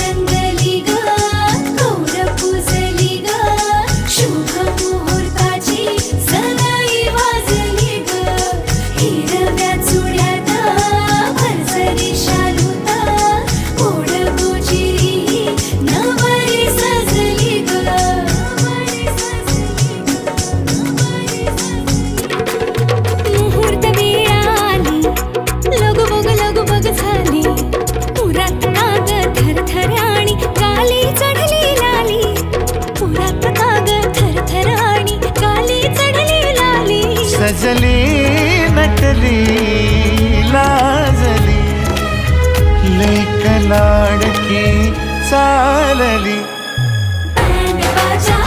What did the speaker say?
रंगली ग कौर पुजली ग शुभ मुहूर्ताची सनई वाजली ग हिरव्या चुड्यात भरसरी शालूत गोड गोजिरी नवरी सजली ग मुहूर्त वेळ आली लगबग झाली पुरात काग थरथर आणि काली चढली लाली पुरात काग थरथर आणि काली चढली लाली सजली नटली लाजली लेक लाडकी चालली बँड बाजा